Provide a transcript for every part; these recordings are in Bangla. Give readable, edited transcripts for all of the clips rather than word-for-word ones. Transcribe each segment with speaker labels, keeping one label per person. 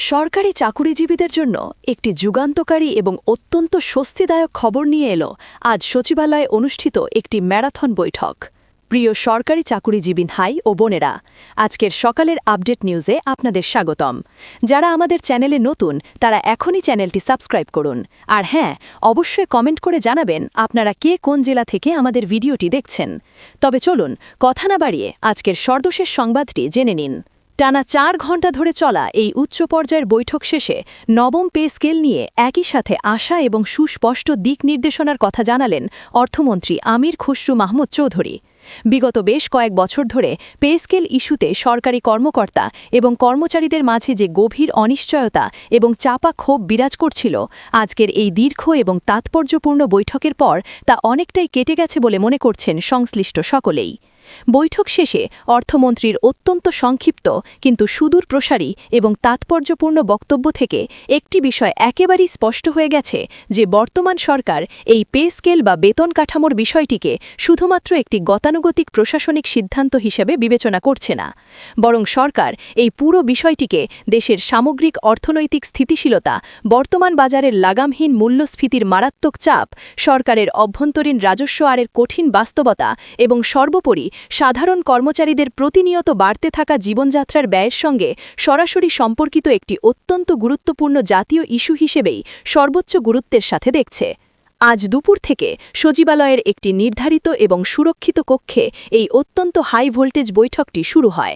Speaker 1: সরকারি চাকুরিজীবীদের জন্য একটি যুগান্তকারী এবং অত্যন্ত স্বস্তিদায়ক খবর নিয়ে এলো আজ সচিবালয়ে অনুষ্ঠিত একটি ম্যারাথন বৈঠক। প্রিয় সরকারি চাকুরিজীবী ভাই ও বোনেরা, আজকের সকালের আপডেট নিউজে আপনাদের স্বাগতম। যারা আমাদের চ্যানেলে নতুন তারা এখনই চ্যানেলটি সাবস্ক্রাইব করুন, আর হ্যাঁ, অবশ্যই কমেন্ট করে জানাবেন আপনারা কে কোন জেলা থেকে আমাদের ভিডিওটি দেখছেন। তবে চলুন কথা না বাড়িয়ে আজকের সর্বশেষ সংবাদটি জেনে নিন। টানা 4 ঘণ্টা ধরে চলা এই উচ্চ পর্যায়ের বৈঠক শেষে নবম পে স্কেল নিয়ে একই সাথে আশা এবং সুস্পষ্ট দিক নির্দেশনার কথা জানালেন অর্থমন্ত্রী আমির খসরু মাহমুদ চৌধুরী। বিগত বেশ কয়েক বছর ধরে পে স্কেল ইস্যুতে সরকারি কর্মকর্তা এবং কর্মচারীদের মাঝে যে গভীর অনিশ্চয়তা এবং চাপা ক্ষোভ বিরাজ করছিল, আজকের এই দীর্ঘ এবং তাৎপর্যপূর্ণ বৈঠকের পর তা অনেকটাই কেটে গেছে বলে মনে করছেন সংশ্লিষ্ট সকলেই। বৈঠক শেষে অর্থমন্ত্রীর অত্যন্ত সংক্ষিপ্ত কিন্তু সুদূর প্রসারী এবং তাৎপর্যপূর্ণ বক্তব্য থেকে একটি বিষয় একেবারেই স্পষ্ট হয়ে গেছে যে বর্তমান সরকার এই পে স্কেল বা বেতন কাঠামোর বিষয়টিকে শুধুমাত্র একটি গতানুগতিক প্রশাসনিক সিদ্ধান্ত হিসেবে বিবেচনা করছে না, বরং সরকার এই পুরো বিষয়টিকে দেশের সামগ্রিক অর্থনৈতিক স্থিতিশীলতা, বর্তমান বাজারের লাগামহীন মূল্যস্ফীতির মারাত্মক চাপ, সরকারের অভ্যন্তরীণ রাজস্ব আয়ের কঠিন বাস্তবতা এবং সর্বোপরি সাধারণ কর্মচারীদের প্রতিনিয়ত বাড়তে থাকা জীবনযাত্রার ব্যয়ের সঙ্গে সরাসরি সম্পর্কিত একটি অত্যন্ত গুরুত্বপূর্ণ জাতীয় ইস্যু হিসেবেই সর্বোচ্চ গুরুত্বের সাথে দেখছে। আজ দুপুর থেকে সচিবালয়ের একটি নির্ধারিত এবং সুরক্ষিত কক্ষে এই অত্যন্ত হাই ভোল্টেজ বৈঠকটি শুরু হয়।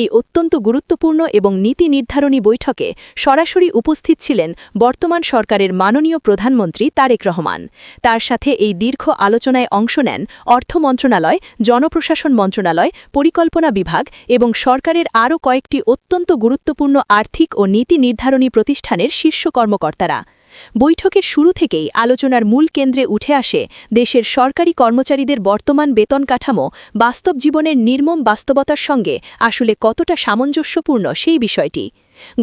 Speaker 1: এই অত্যন্ত গুরুত্বপূর্ণ এবং নীতি নির্ধারণী বৈঠকে সরাসরি উপস্থিত ছিলেন বর্তমান সরকারের মাননীয় প্রধানমন্ত্রী তারেক রহমান। তার সাথে এই দীর্ঘ আলোচনায় অংশ নেন অর্থ মন্ত্রণালয়, জনপ্রশাসন মন্ত্রণালয়, পরিকল্পনা বিভাগ এবং সরকারের আরও কয়েকটি অত্যন্ত গুরুত্বপূর্ণ আর্থিক ও নীতি নির্ধারণী প্রতিষ্ঠানের শীর্ষ কর্মকর্তারা। বৈঠকের শুরু থেকেই আলোচনার মূল কেন্দ্রে উঠে আসে দেশের সরকারি কর্মচারীদের বর্তমান বেতন কাঠামো বাস্তব জীবনের নির্মম বাস্তবতার সঙ্গে আসলে কতটা সামঞ্জস্যপূর্ণ সেই বিষয়টি।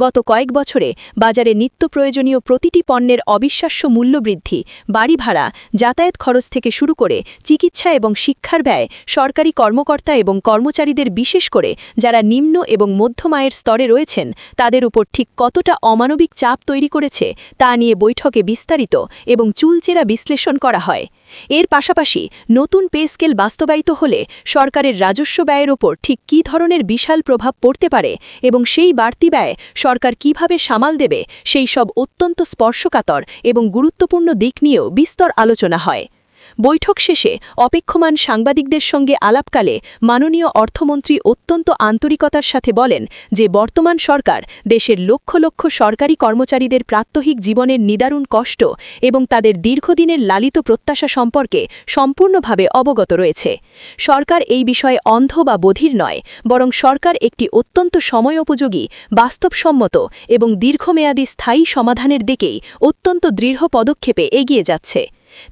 Speaker 1: গত কয়েক বছরে বাজারে নিত্য প্রয়োজনীয় প্রতিটি পণ্যের অবিশ্বাস্য মূল্যবৃদ্ধি, বাড়ি ভাড়া, যাতায়াত খরচ থেকে শুরু করে চিকিৎসা এবং শিক্ষার ব্যয় সরকারি কর্মকর্তা এবং কর্মচারীদের, বিশেষ করে যারা নিম্ন এবং মধ্যম আয়ের স্তরে রয়েছেন, তাদের উপর ঠিক কতটা অমানবিক চাপ তৈরি করেছে তা নিয়ে বৈঠকে বিস্তারিত এবং চুলচেরা বিশ্লেষণ করা হয়। এর পাশাপাশি নতুন পে স্কেল বাস্তবায়িত হলে সরকারের রাজস্ব ব্যয়ের ওপর ঠিক কী ধরনের বিশাল প্রভাব পড়তে পারে এবং সেই বাড়তি ব্যয় সরকার কিভাবে সামাল দেবে, সেই সব অত্যন্ত স্পর্শকাতর এবং গুরুত্বপূর্ণ দিক নিয়েও বিস্তর আলোচনা হয়। বৈঠক শেষে অপেক্ষমান সাংবাদিকদের সঙ্গে আলাপকালে মাননীয় অর্থমন্ত্রী অত্যন্ত আন্তরিকতার সাথে বলেন যে বর্তমান সরকার দেশের লক্ষ লক্ষ সরকারি কর্মচারীদের প্রাত্যহিক জীবনের নিদারুণ কষ্ট এবং তাদের দীর্ঘদিনের লালিত প্রত্যাশা সম্পর্কে সম্পূর্ণভাবে অবগত রয়েছে। সরকার এই বিষয়ে অন্ধ বা বধির নয়, বরং সরকার একটি অত্যন্ত সময়োপযোগী, বাস্তবসম্মত এবং দীর্ঘমেয়াদী স্থায়ী সমাধানের দিকেই অত্যন্ত দৃঢ় পদক্ষেপে এগিয়ে যাচ্ছে।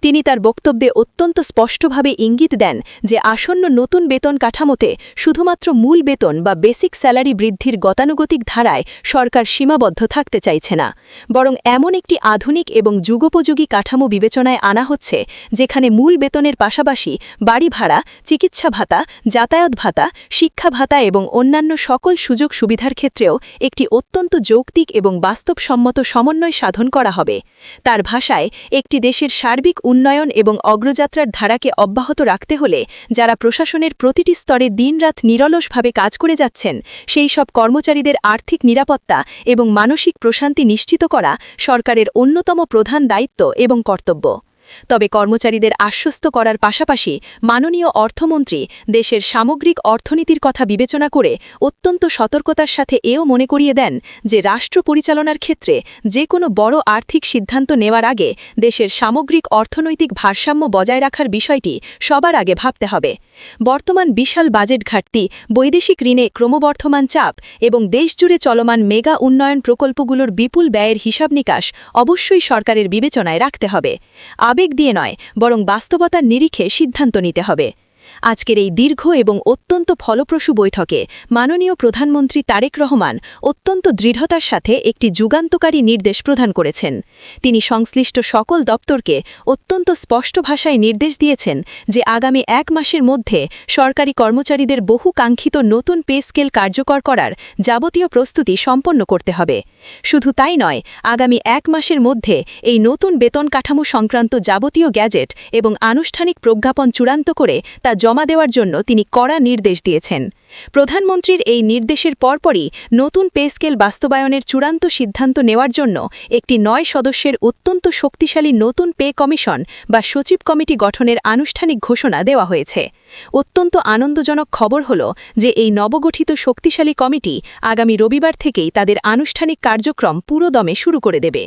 Speaker 1: তিনি তার বক্তব্যে অত্যন্ত স্পষ্টভাবে ইঙ্গিত দেন যে আসন্ন নতুন বেতন কাঠামোতে শুধুমাত্র মূল বেতন বা বেসিক স্যালারি বৃদ্ধির গতানুগতিক ধারায় সরকার সীমাবদ্ধ থাকতে চাইছে না, বরং এমন একটি আধুনিক এবং যুগোপযোগী কাঠামো বিবেচনায় আনা হচ্ছে যেখানে মূল বেতনের পাশাপাশি বাড়ি ভাড়া, চিকিৎসা ভাতা, যাতায়াত ভাতা, শিক্ষা ভাতা এবং অন্যান্য সকল সুযোগ সুবিধার ক্ষেত্রেও একটি অত্যন্ত যৌক্তিক এবং বাস্তবসম্মত সমন্বয় সাধন করা হবে। তার ভাষায়, একটি দেশের সার্বিক উন্নয়ন এবং অগ্রযাত্রার ধারাকে অব্যাহত রাখতে হলে যারা প্রশাসনের প্রতিটি স্তরে দিনরাত নিরলসভাবে কাজ করে যাচ্ছেন, সেই সব কর্মচারীদের আর্থিক নিরাপত্তা এবং মানসিক প্রশান্তি নিশ্চিত করা সরকারের অন্যতম প্রধান দায়িত্ব এবং কর্তব্য। তবে কর্মচারীদের আশ্বস্ত করার পাশাপাশি মাননীয় অর্থমন্ত্রী দেশের সামগ্রিক অর্থনীতির কথা বিবেচনা করে অত্যন্ত সতর্কতার সাথে এও মনে করিয়ে দেন যে রাষ্ট্র পরিচালনার ক্ষেত্রে যে কোনো বড় আর্থিক সিদ্ধান্ত নেওয়ার আগে দেশের সামগ্রিক অর্থনৈতিক ভারসাম্য বজায় রাখার বিষয়টি সবার আগে ভাবতে হবে। বর্তমান বিশাল বাজেট ঘাটতি, বৈদেশিক ঋণে ক্রমবর্ধমান চাপ এবং দেশজুড়ে চলমান মেগা উন্নয়ন প্রকল্পগুলোর বিপুল ব্যয়ের হিসাব নিকাশ অবশ্যই সরকারের বিবেচনায় রাখতে হবে। আবেগ দিয়ে নয়, বরং বাস্তবতার নিরিখে সিদ্ধান্ত নিতে হবে। আজকের এই দীর্ঘ এবং অত্যন্ত ফলপ্রসূ বৈঠকে মাননীয় প্রধানমন্ত্রী তারেক রহমান অত্যন্ত দৃঢ়তার সাথে একটি যুগান্তকারী নির্দেশ প্রদান করেছেন। তিনি সংশ্লিষ্ট সকল দপ্তরকে অত্যন্ত স্পষ্ট ভাষায় নির্দেশ দিয়েছেন যে আগামী 1 মাসের মধ্যে সরকারি কর্মচারীদের বহু কাঙ্ক্ষিত নতুন পে স্কেল কার্যকর করার যাবতীয় প্রস্তুতি সম্পন্ন করতে হবে। শুধু তাই নয়, আগামী 1 মাসের মধ্যে এই নতুন বেতন কাঠামো সংক্রান্ত যাবতীয় গ্যাজেট এবং আনুষ্ঠানিক প্রজ্ঞাপন চূড়ান্ত করে তা জমা দেওয়ার জন্য তিনি কড়া নির্দেশ দিয়েছেন। প্রধানমন্ত্রীর এই নির্দেশের পরপরই নতুন পে স্কেল বাস্তবায়নের চূড়ান্ত সিদ্ধান্ত নেওয়ার জন্য একটি 9 সদস্যের অত্যন্ত শক্তিশালী নতুন পে কমিশন বা সচিব কমিটি গঠনের আনুষ্ঠানিক ঘোষণা দেওয়া হয়েছে। অত্যন্ত আনন্দজনক খবর হল যে এই নবগঠিত শক্তিশালী কমিটি আগামী রবিবার থেকেই তাদের আনুষ্ঠানিক কার্যক্রম পুরোদমে শুরু করে দেবে।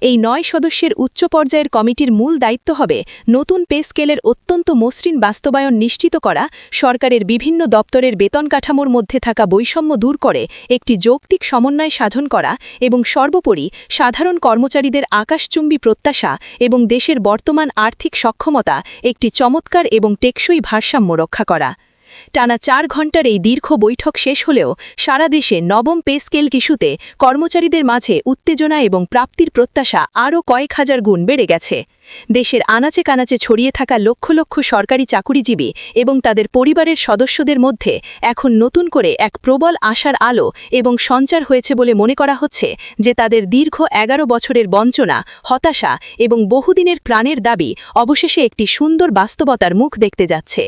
Speaker 1: এই 9 সদস্যের উচ্চ পর্যায়ের কমিটির মূল দায়িত্ব হবে নতুন পে স্কেলের অত্যন্ত মসৃণ বাস্তবায়ন নিশ্চিত করা, সরকারের বিভিন্ন দপ্তরের বেতন কাঠামোর মধ্যে থাকা বৈষম্য দূর করে একটি যৌক্তিক সমন্বয় সাধন করা এবং সর্বোপরি সাধারণ কর্মচারীদের আকাশচুম্বী প্রত্যাশা এবং দেশের বর্তমান আর্থিক সক্ষমতা একটি চমৎকার এবং টেকসই ভারসাম্য রক্ষা করা। টানা 4 ঘণ্টার এই দীর্ঘ বৈঠক শেষ হলেও সারা দেশে নবম পে স্কেল ইস্যুতে কর্মচারীদের মাঝে উত্তেজনা এবং প্রাপ্তির প্রত্যাশা আরও কয়েক হাজার গুণ বেড়ে গেছে। দেশের আনাচে কানাচে ছড়িয়ে থাকা লক্ষ লক্ষ সরকারি চাকুরিজীবী এবং তাদের পরিবারের সদস্যদের মধ্যে এখন নতুন করে এক প্রবল আশার আলো এবং সঞ্চার হয়েছে বলে মনে করা হচ্ছে যে তাদের দীর্ঘ 11 বছরের বঞ্চনা, হতাশা এবং বহুদিনের প্রাণের দাবি অবশেষে একটি সুন্দর বাস্তবতার মুখ দেখতে যাচ্ছে।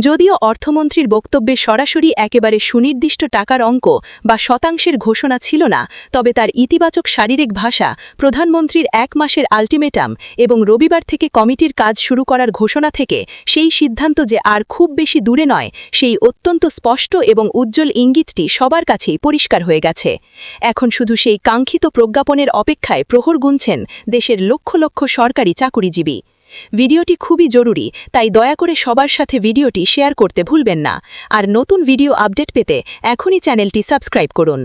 Speaker 1: যদিও অর্থমন্ত্রীর বক্তব্যে সরাসরি একেবারে সুনির্দিষ্ট টাকার অঙ্ক বা শতাংশের ঘোষণা ছিল না, তবে তার ইতিবাচক শারীরিক ভাষা, প্রধানমন্ত্রীর 1 মাসের আল্টিমেটাম এবং রবিবার থেকে কমিটির কাজ শুরু করার ঘোষণা থেকে সেই সিদ্ধান্ত যে আর খুব বেশি দূরে নয়, সেই অত্যন্ত স্পষ্ট এবং উজ্জ্বল ইঙ্গিতটি সবার কাছেই পরিষ্কার হয়ে গেছে। এখন শুধু সেই কাঙ্ক্ষিত প্রজ্ঞাপনের অপেক্ষায় প্রহর গুনছেন দেশের লক্ষ লক্ষ সরকারি চাকুরিজীবী। ভিডিওটি খুবই জরুরি, তাই দয়া করে সবার সাথে ভিডিওটি শেয়ার করতে ভুলবেন না। আর নতুন ভিডিও আপডেট পেতে এখনই চ্যানেলটি সাবস্ক্রাইব করুন।